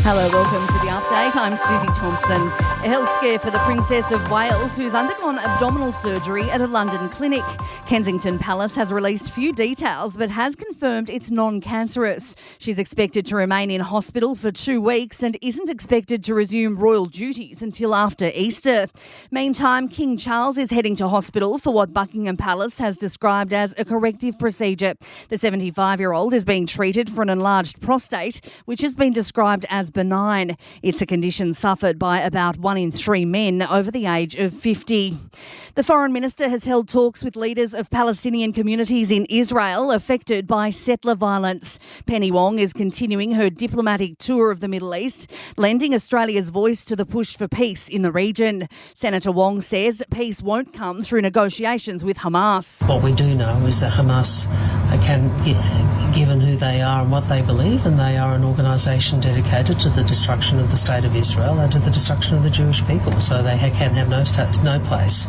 Hello, welcome to the update. I'm Susie Thompson. A health scare for the Princess of Wales, who's undergone abdominal surgery at a London clinic. Kensington Palace has released few details but has confirmed it's non-cancerous. She's expected to remain in hospital for 2 weeks and isn't expected to resume royal duties until after Easter. Meantime, King Charles is heading to hospital for what Buckingham Palace has described as a corrective procedure. The 75-year-old is being treated for an enlarged prostate, which has been described as benign. It's a condition suffered by about 1 in 3 men over the age of 50. The Foreign Minister has held talks with leaders of Palestinian communities in Israel affected by settler violence. Penny Wong is continuing her diplomatic tour of the Middle East, lending Australia's voice to the push for peace in the region. Senator Wong says peace won't come through negotiations with Hamas. What we do know is that Hamas given who they are and what they believe, and they are an organisation dedicated to the destruction of the State of Israel and to the destruction of the Jewish people. So they can have no place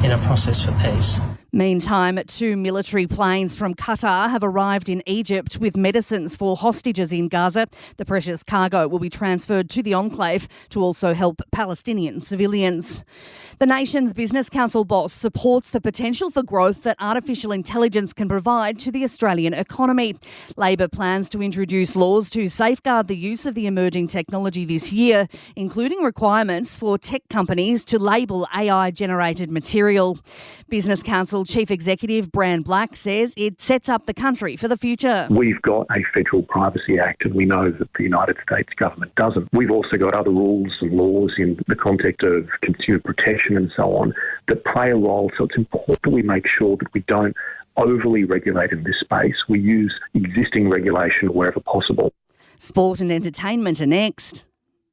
in a process for peace. Meantime, 2 military planes from Qatar have arrived in Egypt with medicines for hostages in Gaza. The precious cargo will be transferred to the enclave to also help Palestinian civilians. The nation's Business Council boss supports the potential for growth that artificial intelligence can provide to the Australian economy. Labor plans to introduce laws to safeguard the use of the emerging technology this year, including requirements for tech companies to label AI-generated material. Business Council Chief Executive Bran Black says it sets up the country for the future. We've got a Federal Privacy Act, and we know that the United States government doesn't. We've also got other rules and laws in the context of consumer protection and so on that play a role. So it's important that we make sure that we don't overly regulate in this space. We use existing regulation wherever possible. Sport and entertainment are next.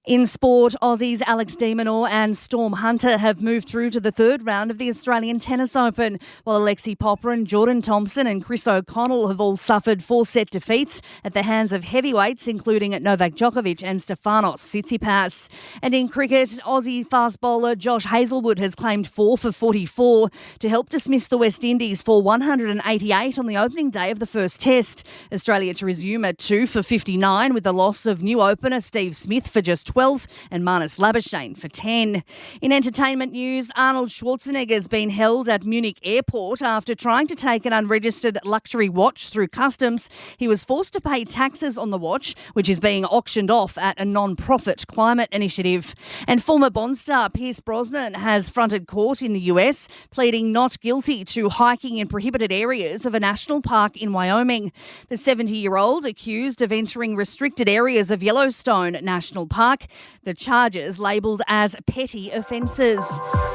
In sport, Aussies Alex de Minaur and Storm Hunter have moved through to the third round of the Australian Tennis Open, while Alexei Popyrin, Jordan Thompson and Chris O'Connell have all suffered 4-set defeats at the hands of heavyweights, including Novak Djokovic and Stefanos Tsitsipas. And in cricket, Aussie fast bowler Josh Hazlewood has claimed 4 for 44 to help dismiss the West Indies for 188 on the opening day of the first test. Australia to resume at 2 for 59 with the loss of new opener Steve Smith for just 12 and Marnus Labuschagne for 10. In entertainment news, Arnold Schwarzenegger has been held at Munich Airport after trying to take an unregistered luxury watch through customs. He was forced to pay taxes on the watch, which is being auctioned off at a non-profit climate initiative. And former Bond star Pierce Brosnan has fronted court in the US, pleading not guilty to hiking in prohibited areas of a national park in Wyoming. The 70-year-old accused of entering restricted areas of Yellowstone National Park. The charges labelled as petty offences.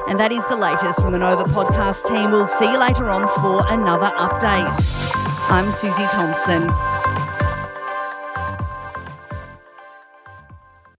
And that is the latest from the Nova podcast team. We'll see you later on for another update. I'm Susie Thompson.